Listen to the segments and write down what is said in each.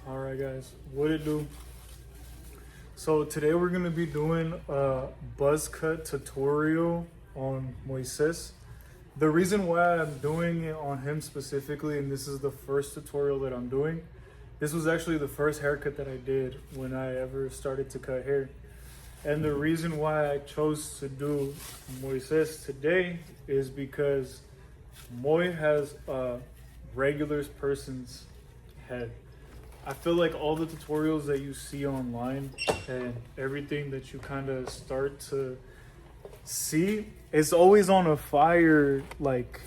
All right, guys, what it do? So today we're gonna be doing a buzz cut tutorial on Moises. The reason why I'm doing it on him specifically, and this is the first tutorial that I'm doing, this was actually the first haircut that I did when I ever started to cut hair. And the reason why I chose to do Moises today is because Moy has a regular person's head. I feel like all the tutorials that you see online and everything that you kind of start to see, it's always on a fire like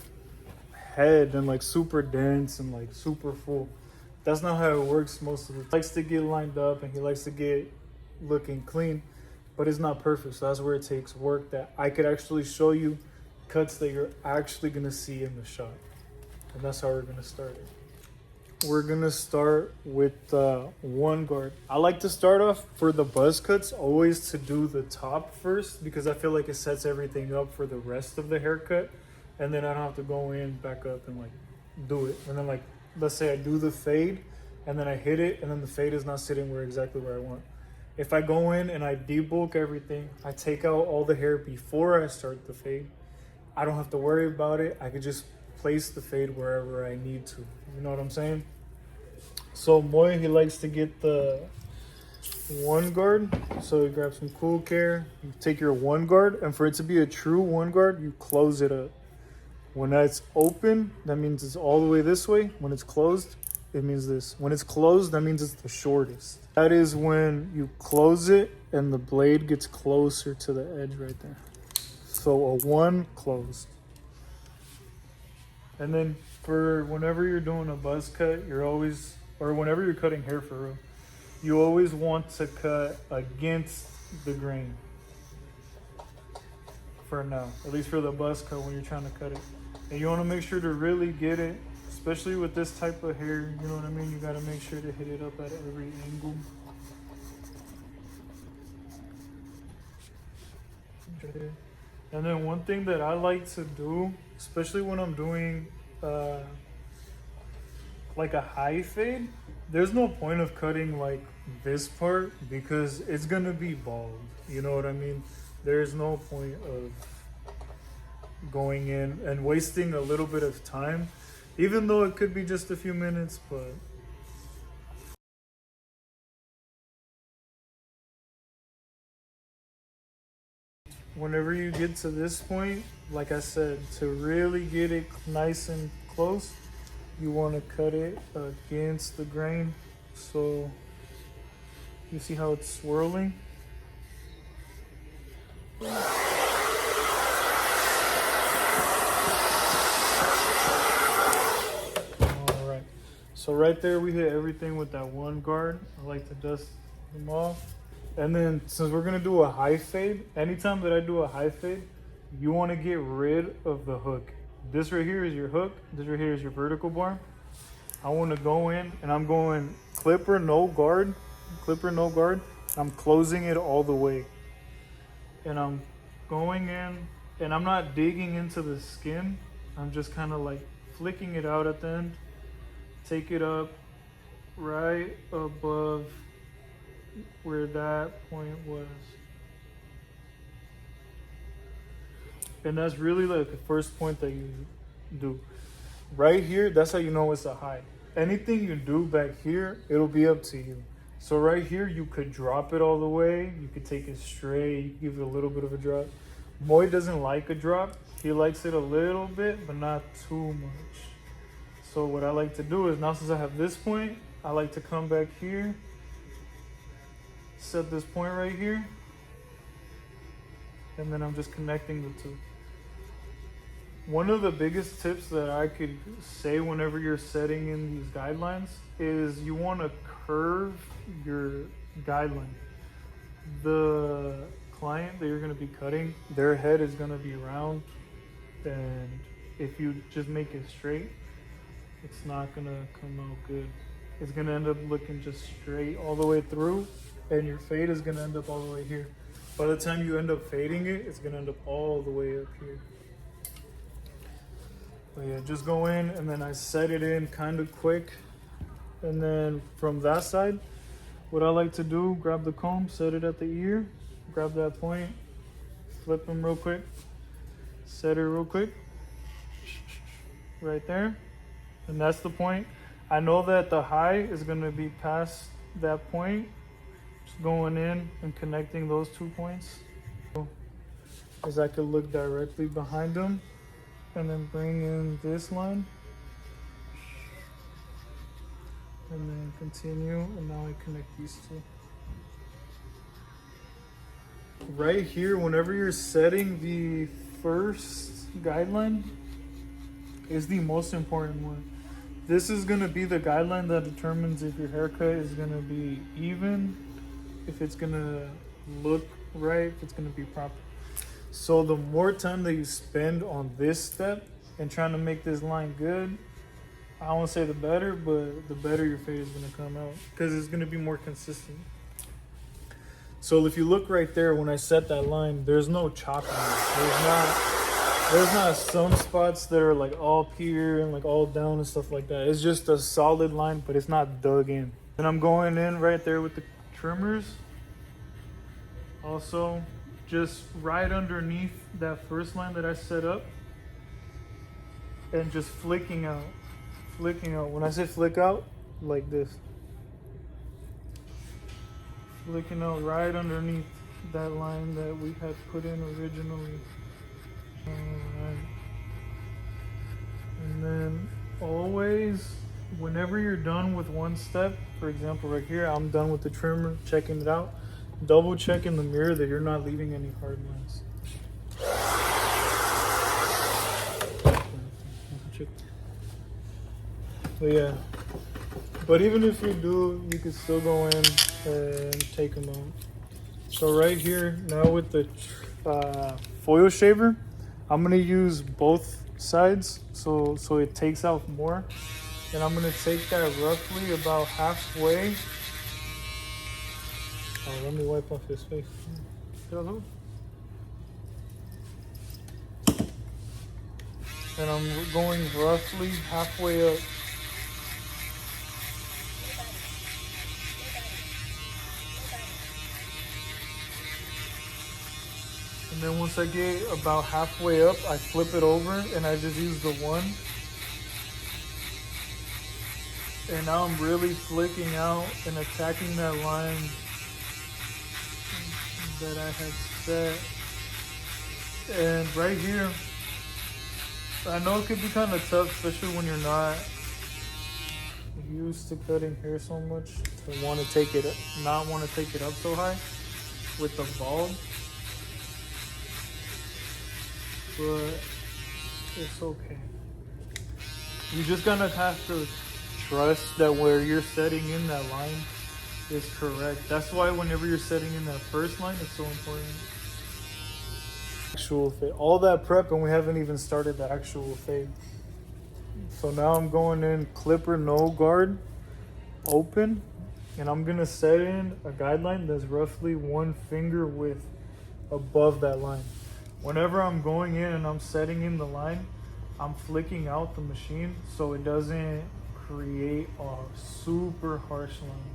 head and like super dense and like super full. That's not how it works most of the time. He likes to get lined up and he likes to get looking clean, but it's not perfect. So that's where it takes work that I could actually show you cuts that you're actually gonna see in the shot. And that's how we're gonna start it. We're gonna start with one guard. I like to start off for the buzz cuts always to do the top first because I feel like it sets everything up for the rest of the haircut, and then I don't have to go in, back up, and like do it. And then like let's say I do the fade, and then I hit it, and then the fade is not sitting exactly where I want. If I go in and I debulk everything, I take out all the hair before I start the fade. I don't have to worry about it. I can just place the fade wherever I need to. You know what I'm saying? So Moy, he likes to get the one guard. So you grab some cool care, you take your one guard, and for it to be a true one guard, you close it up. When that's open, that means it's all the way this way. When it's closed, it means this. When it's closed, that means it's the shortest. That is when you close it and the blade gets closer to the edge right there. So a one closed. And then for whenever you're doing a buzz cut, you're always, or whenever you're cutting hair for real, you always want to cut against the grain. For now, at least for the buzz cut when you're trying to cut it. And you want to make sure to really get it, especially with this type of hair, you know what I mean? You got to make sure to hit it up at every angle. And then one thing that I like to do, especially when I'm doing like a high fade, there's no point of cutting like this part because it's gonna be bald. You know what I mean? There's no point of going in and wasting a little bit of time, even though it could be just a few minutes, but whenever you get to this point, like I said, to really get it nice and close, you want to cut it against the grain. So you see how it's swirling? All right. So right there, we hit everything with that one guard. I like to dust them off. And then since we're gonna do a high fade, anytime that I do a high fade, you want to get rid of the hook. This right here is your hook. This right here is your vertical bar. I want to go in and I'm going clipper, no guard, clipper, no guard. I'm closing it all the way. And I'm going in and I'm not digging into the skin. I'm just kind of like flicking it out at the end. Take it up right above where that point was. And that's really like the first point that you do. Right here, that's how you know it's a high. Anything you do back here, it'll be up to you. So right here, you could drop it all the way. You could take it straight, you could give it a little bit of a drop. Moy doesn't like a drop. He likes it a little bit, but not too much. So what I like to do is, now since I have this point, I like to come back here, set this point right here, and then I'm just connecting the two. One of the biggest tips that I could say whenever you're setting in these guidelines is you want to curve your guideline. The client that you're going to be cutting, their head is going to be round, and if you just make it straight, it's not going to come out good. It's going to end up looking just straight all the way through, and your fade is going to end up all the way here. By the time you end up fading it, it's going to end up all the way up here. But yeah, just go in and then I set it in kind of quick. And then from that side, what I like to do, grab the comb, set it at the ear, grab that point, flip them real quick, set it real quick, right there. And that's the point. I know that the high is gonna be past that point, just going in and connecting those 2 points. As I could look directly behind them and then bring in this line. And then continue, and now I connect these two. Right here, whenever you're setting the first guideline, is the most important one. This is gonna be the guideline that determines if your haircut is gonna be even, if it's gonna look right, if it's gonna be proper. So the more time that you spend on this step and trying to make this line good, I don't want to say the better, but the better your fade is going to come out because it's going to be more consistent. So if you look right there, when I set that line, there's no chopping. There's not some spots that are like all up here and like all down and stuff like that. It's just a solid line, but it's not dug in. And I'm going in right there with the trimmers. Also, just right underneath that first line that I set up and just flicking out. When I say flick out, like this. Flicking out right underneath that line that we had put in originally. Alright. And then always, whenever you're done with one step, for example right here, I'm done with the trimmer, checking it out, double check in the mirror that you're not leaving any hard lines. But yeah, but even if you do, you can still go in and take them out. So right here, now with the foil shaver, I'm gonna use both sides so it takes out more. And I'm gonna take that roughly about halfway. Oh, let me wipe off his face. And I'm going roughly halfway up. And then once I get about halfway up, I flip it over and I just use the one. And now I'm really flicking out and attacking that line that I had set. And right here, I know it could be kind of tough, especially when you're not used to cutting hair so much, to not want to take it up so high with the bulb. But it's okay. You just gonna have to trust that where you're setting in that line is correct. That's why whenever you're setting in that first line, it's so important. Actual fade. All that prep and we haven't even started the actual fade. So now I'm going in clipper no guard open, and I'm gonna set in a guideline that's roughly 1 finger width above that line. Whenever I'm going in and I'm setting in the line, I'm flicking out the machine so it doesn't create a super harsh line.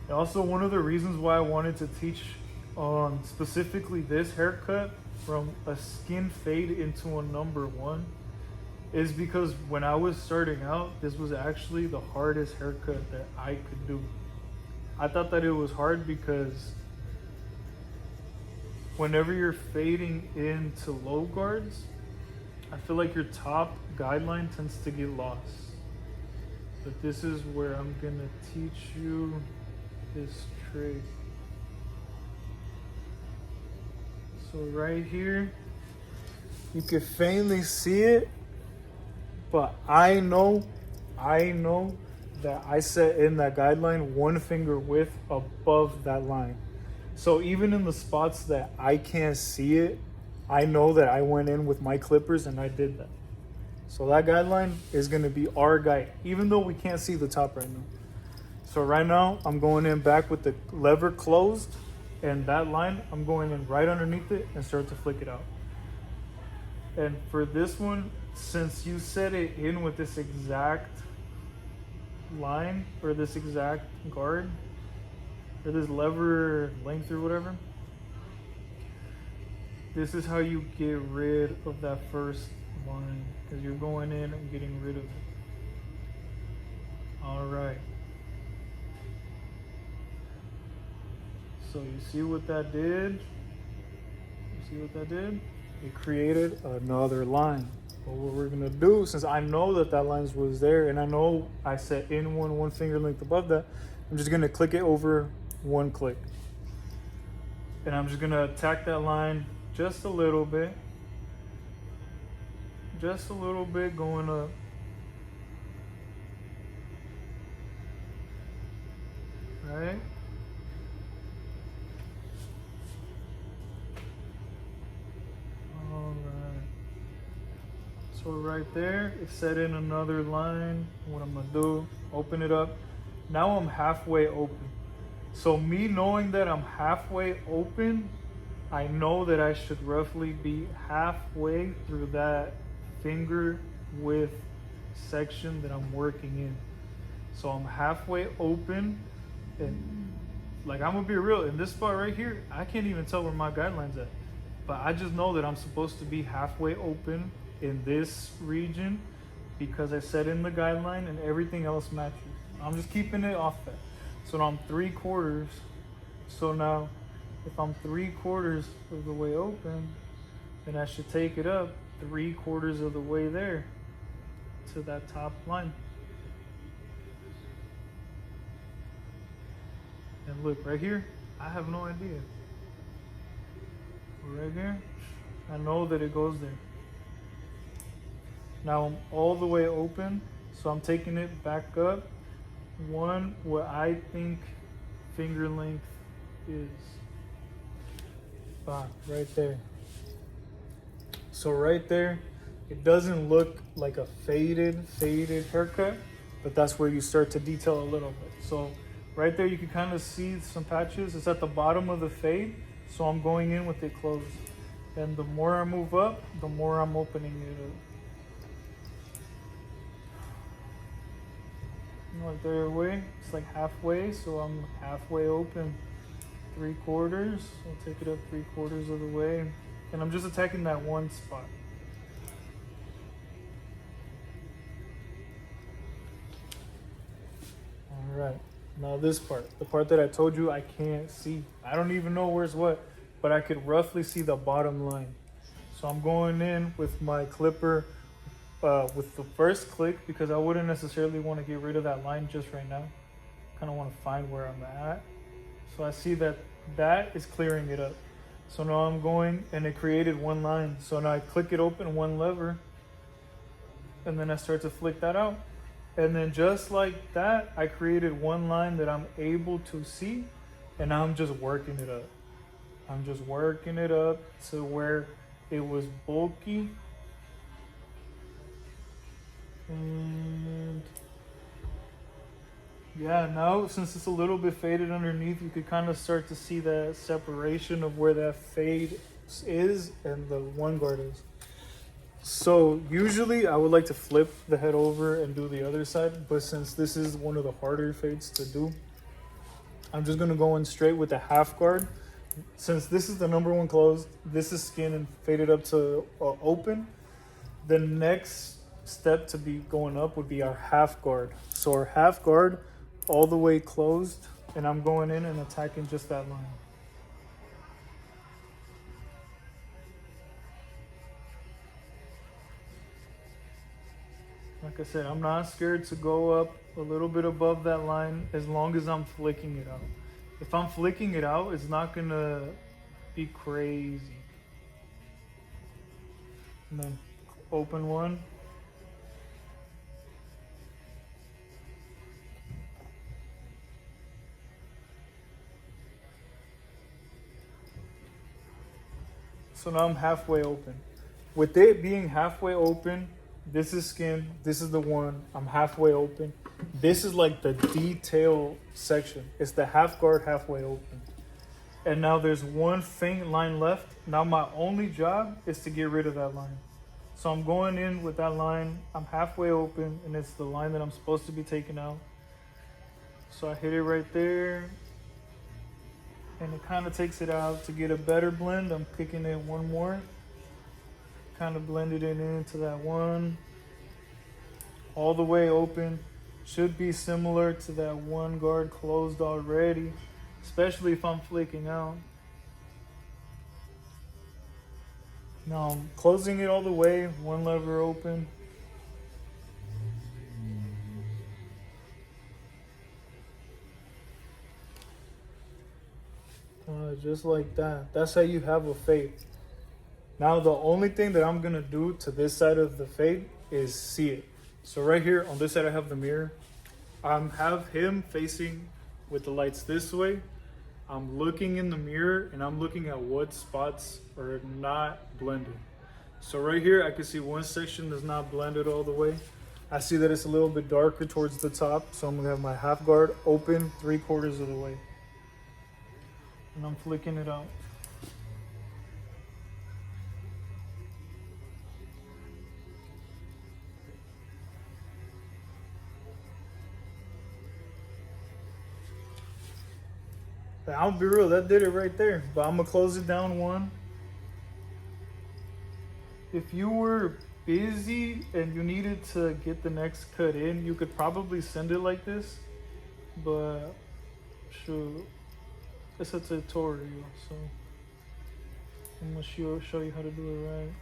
And also, one of the reasons why I wanted to teach on specifically this haircut from a skin fade into a number 1 is because when I was starting out, this was actually the hardest haircut that I could do. I thought that it was hard because whenever you're fading into low guards, I feel like your top guideline tends to get lost. But this is where I'm gonna teach you this trick. So right here, you can faintly see it, but I know that I set in that guideline 1 finger width above that line. So even in the spots that I can't see it, I know that I went in with my clippers and I did that. So that guideline is gonna be our guide, even though we can't see the top right now. So right now, I'm going in back with the lever closed, and that line, I'm going in right underneath it and start to flick it out. And for this one, since you set it in with this exact line or this exact guard or this lever length or whatever, this is how you get rid of that first line, because you're going in and getting rid of it. All right. So you see what that did? You see what that did? It created another line. But what we're gonna do, since I know that that line was there, and I know I set in one finger length above that, I'm just gonna click it over one click. And I'm just gonna attack that line just a little bit. Just a little bit going up. Right? So right there, it set in another line. What I'm gonna do, open it up. Now I'm halfway open. So me knowing that I'm halfway open, I know that I should roughly be halfway through that finger width section that I'm working in. So I'm halfway open, and like, I'm gonna be real, in this spot right here, I can't even tell where my guideline's at. But I just know that I'm supposed to be halfway open in this region because I set in the guideline and everything else matches. I'm just keeping it off that. So now I'm 3/4. So now if I'm 3/4 of the way open, then I should take it up 3/4 of the way there to that top line. And look right here, I have no idea. Right here, I know that it goes there. Now I'm all the way open, so I'm taking it back up one what I think finger length is. Right there. So right there, it doesn't look like a faded haircut, but that's where you start to detail a little bit. So right there, you can kind of see some patches. It's at the bottom of the fade, so I'm going in with it closed. And the more I move up, the more I'm opening it up. Like the way, it's like halfway, so I'm halfway open. 3/4, I'll take it up 3/4 of the way. And I'm just attacking that one spot. All right, now this part, the part that I told you I can't see. I don't even know where's what, but I could roughly see the bottom line. So I'm going in with my clipper with the first click because I wouldn't necessarily want to get rid of that line just right now. Kind of want to find where I'm at. So I see that that is clearing it up. So now I'm going, and it created one line. So now I click it open, one lever, and then I start to flick that out. And then just like that, I created one line that I'm able to see, and now I'm just working it up. I'm just working it up to where it was bulky. And yeah, now since it's a little bit faded underneath, you could kind of start to see that separation of where that fade is and the one guard is. So usually I would like to flip the head over and do the other side, but since this is one of the harder fades to do, I'm just gonna go in straight with the half guard. Since this is the number one closed, this is skin and faded up to open. The next step to be going up would be our half guard. So our half guard all the way closed, and I'm going in and attacking just that line. Like I said, I'm not scared to go up a little bit above that line as long as I'm flicking it out. If I'm flicking it out, it's not gonna be crazy. And then open one. So now I'm halfway open. With it being halfway open, this is skin, this is the one, I'm halfway open. This is like the detail section. It's the half guard halfway open. And now there's one faint line left. Now my only job is to get rid of that line. So I'm going in with that line, I'm halfway open, and it's the line that I'm supposed to be taking out. So I hit it right there, and it kind of takes it out. To get a better blend, I'm kicking it one more. Kind of blended it into that one. All the way open. Should be similar to that one guard closed already, especially if I'm flicking out. Now I'm closing it all the way, one lever open. Just like that. That's how you have a fade. Now the only thing that I'm gonna do to this side of the fade is see it. So right here on this side I have the mirror. I have him facing with the lights this way. I'm looking in the mirror and I'm looking at what spots are not blended. So right here I can see one section that's not blended all the way. I see that it's a little bit darker towards the top, so I'm gonna have my half guard open 3/4 of the way. And I'm flicking it out. I'll be real, that did it right there. But I'm gonna close it down one. If you were busy and you needed to get the next cut in, you could probably send it like this. But shoot, it's a tutorial, so I'm gonna show you how to do it right.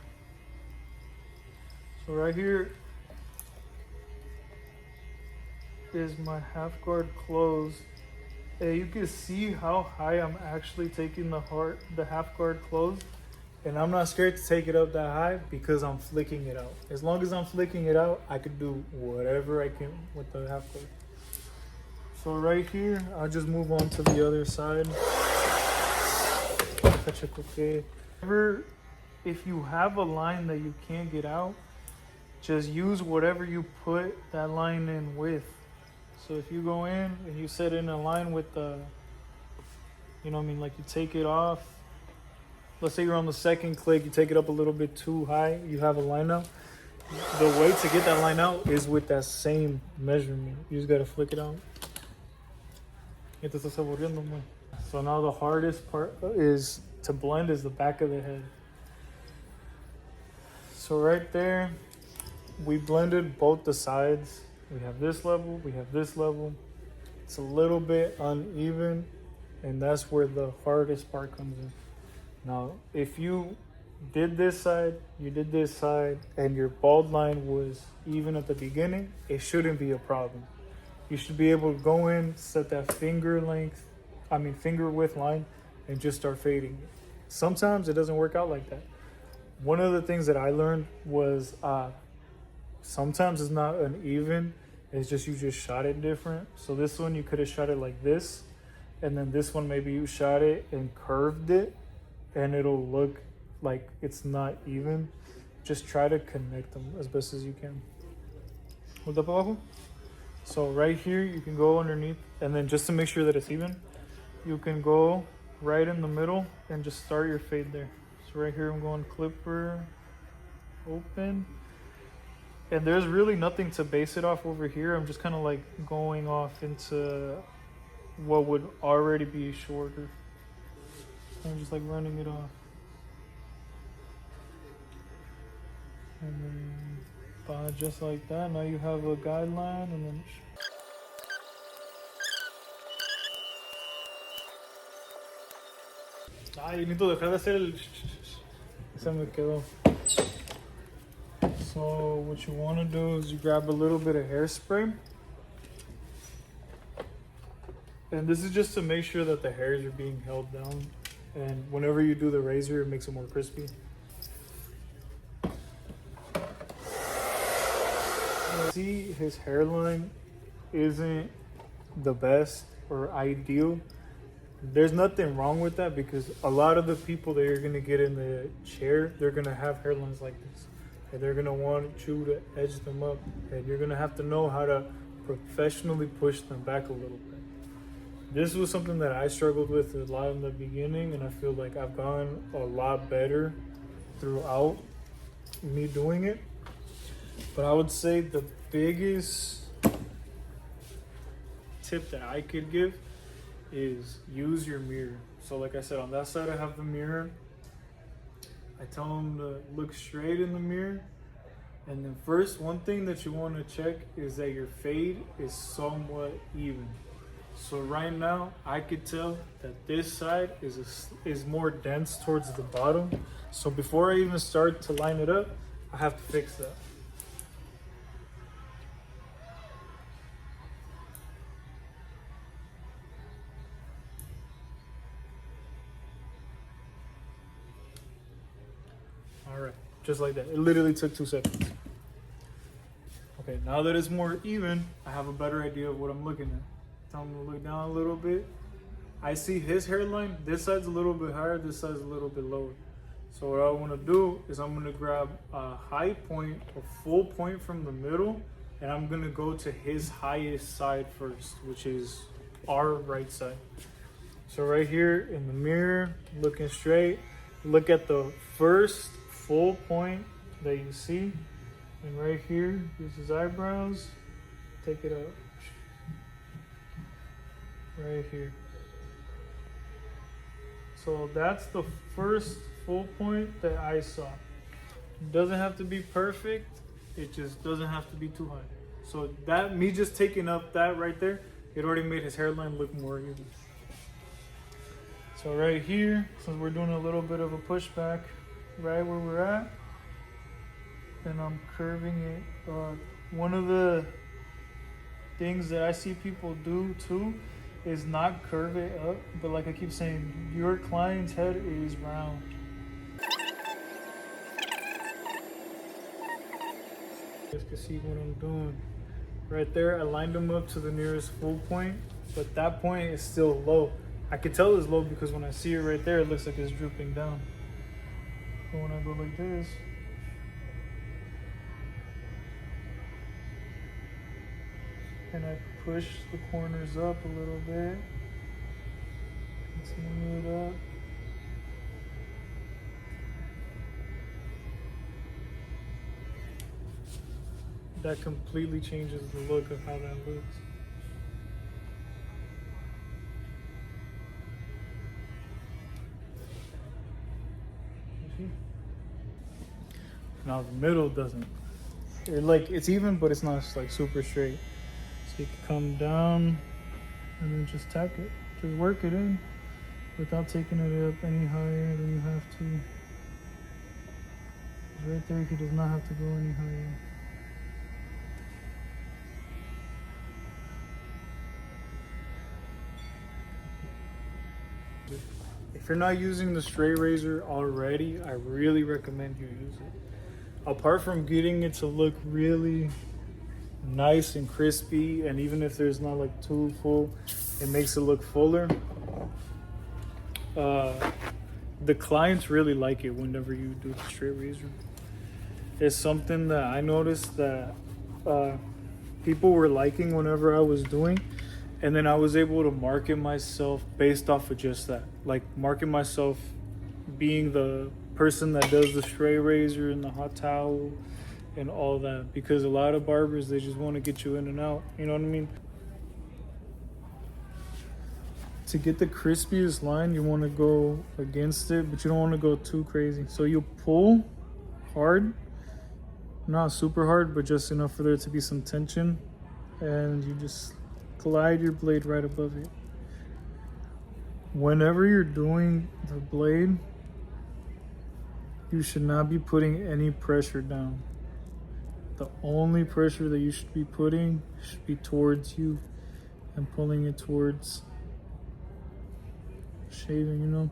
So right here is my half guard closed. And you can see how high I'm actually taking the half guard closed. And I'm not scared to take it up that high because I'm flicking it out. As long as I'm flicking it out, I can do whatever I can with the half guard. So right here, I'll just move on to the other side. If you have a line that you can't get out, just use whatever you put that line in with. So if you go in and you set in a line with the, you know what I mean, like you take it off. Let's say you're on the second click, you take it up a little bit too high, you have a line out. The way to get that line out is with that same measurement. You just gotta flick it out. So now the hardest part is to blend is the back of the head. So right there, we blended both the sides. We have this level, we have this level. It's a little bit uneven, and that's where the hardest part comes in. Now, if you did this side, you did this side, and your bald line was even at the beginning, it shouldn't be a problem. You should be able to go in, set that finger width line, and just start fading it. Sometimes it doesn't work out like that. One of the things that I learned was sometimes it's not uneven, it's just you just shot it different. So this one you could have shot it like this, and then this one maybe you shot it and curved it, and it'll look like it's not even. Just try to connect them as best as you can. So right here you can go underneath, and then just to make sure that it's even, you can go right in the middle and just start your fade there. So right here I'm going clipper, open. And there's really nothing to base it off over here. I'm just kind of like going off into what would already be shorter. I'm just like running it off. And then just like that, now you have a guideline, and then ay, necesito dejar de hacer el se me quedó. So what you want to do is you grab a little bit of hairspray, and this is just to make sure that the hairs are being held down, and whenever you do the razor it makes it more crispy. See, his hairline isn't the best or ideal. There's nothing wrong with that, because a lot of the people that you're gonna get in the chair, they're gonna have hairlines like this. And they're gonna want you to edge them up, and you're gonna have to know how to professionally push them back a little bit. This was something that I struggled with a lot in the beginning, and I feel like I've gone a lot better throughout me doing it. But I would say the biggest tip that I could give is use your mirror. So like I said, on that side I have the mirror. I tell them to look straight in the mirror. And then first, one thing that you want to check is that your fade is somewhat even. So right now, I could tell that this side is more dense towards the bottom. So before I even start to line it up, I have to fix that. All right, just like that. It literally took 2 seconds. Okay, now that it's more even, I have a better idea of what I'm looking at. Tell him to look down a little bit. I see his hairline. This side's a little bit higher, this side's a little bit lower. So what I want to do is I'm going to grab a high point, a full point from the middle, and I'm going to go to his highest side first, which is our right side. So right here in the mirror, looking straight, look at the first full point that you see. And right here, use his eyebrows, take it up. Right here. So that's the first full point that I saw. It doesn't have to be perfect, it just doesn't have to be too high. So that, me just taking up that right there, it already made his hairline look more even. So right here, since we're doing a little bit of a pushback right where we're at, and I'm curving it. One of the things that I see people do too is not curve it up, but like I keep saying, your client's head is round. You guys can see what I'm doing. Right there, I lined them up to the nearest full point, but that point is still low. I can tell it's low because when I see it right there, it looks like it's drooping down. But when I go like this, and I push the corners up a little bit, continue it up. That completely changes the look of how that looks. Now the middle doesn't. It's even, but it's not like super straight. So you can come down and then just tack it. Just work it in without taking it up any higher than you have to. Right there, he does not have to go any higher. If you're not using the straight razor already, I really recommend you use it. Apart from getting it to look really nice and crispy, and even if there's not like too full, it makes it look fuller. The clients really like it whenever you do the straight razor. It's something that I noticed that people were liking whenever I was doing, and then I was able to market myself based off of just that. Like market myself being the person that does the straight razor and the hot towel and all that, because a lot of barbers, they just want to get you in and out, you know what I mean? To get the crispiest line, you want to go against it, but you don't want to go too crazy. So you pull hard, not super hard, but just enough for there to be some tension, and you just glide your blade right above it. Whenever you're doing the blade, you should not be putting any pressure down. The only pressure that you should be putting should be towards you and pulling it towards shaving, you know.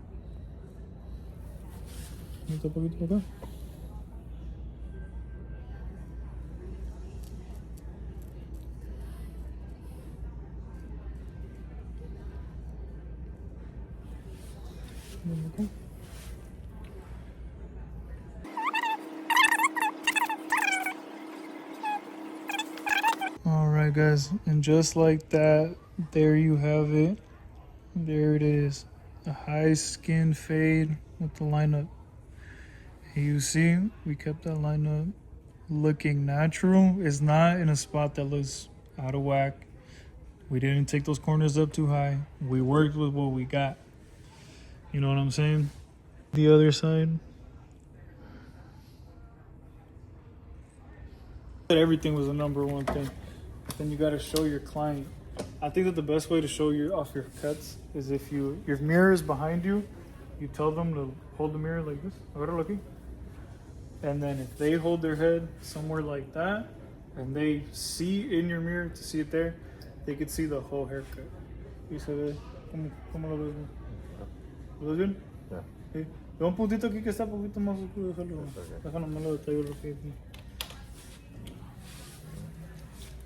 Okay. All right, guys, and just like that, there you have it. There it is, a high skin fade with the lineup. You see, we kept that lineup looking natural. It's not in a spot that looks out of whack. We didn't take those corners up too high. We worked with what we got. You know what I'm saying? The other side. Everything was the number one thing. Then you got to show your client. I think that the best way to show you off your cuts is if your mirror is behind you, you tell them to hold the mirror like this. Ahora looking. And then if they hold their head somewhere like that, and they see in your mirror to see it there, they could see the whole haircut. Y se ve, ¿cómo lo ves? ¿Lo ves bien? Yeah. Sí. Ve un puntito aquí que está un poquito más oscuro. Déjalo, me lo detallo lo que.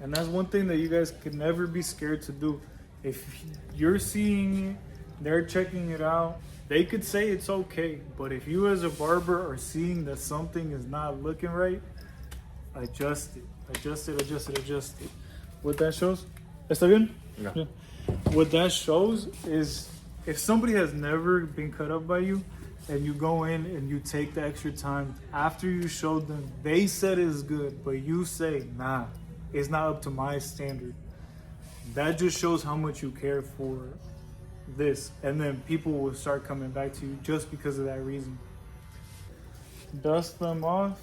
And that's one thing that you guys could never be scared to do. If you're seeing it, they're checking it out, they could say it's okay. But if you as a barber are seeing that something is not looking right, adjust it. Adjust it. What that shows, ¿está bien? No. Yeah. What that shows is if somebody has never been cut up by you and you go in and you take the extra time after you showed them, they said it's good, but you say, nah, it's not up to my standard. That just shows how much you care for this. And then people will start coming back to you just because of that reason. Dust them off.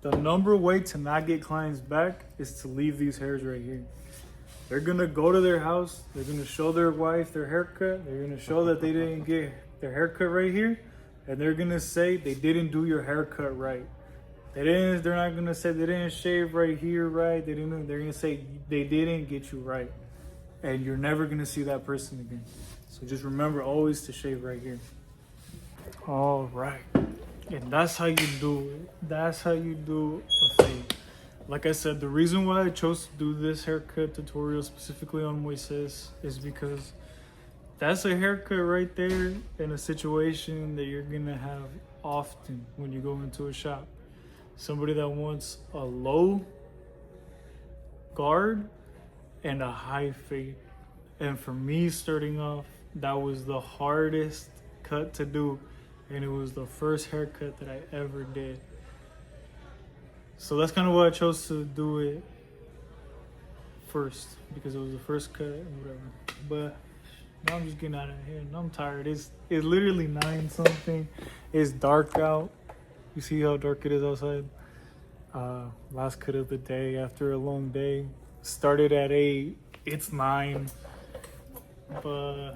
The number way to not get clients back is to leave these hairs right here. They're gonna go to their house, they're gonna show their wife their haircut, they're gonna show that they didn't get their haircut right here, and they're gonna say they didn't do your haircut right. They're not gonna say they didn't shave right here right. They're gonna say they didn't get you right. And you're never gonna see that person again. So just remember always to shave right here. All right. And that's how you do it. That's how you do a fade. Like I said, the reason why I chose to do this haircut tutorial specifically on Moises is because that's a haircut right there in a situation that you're gonna have often when you go into a shop. Somebody that wants a low guard and a high fade. And for me starting off, that was the hardest cut to do. And it was the first haircut that I ever did. So that's kind of why I chose to do it first, because it was the first cut and whatever. But now I'm just getting out of here and I'm tired. It's literally 9 something. It's dark out. You see how dark it is outside? Last cut of the day after a long day. Started at 8. It's 9. But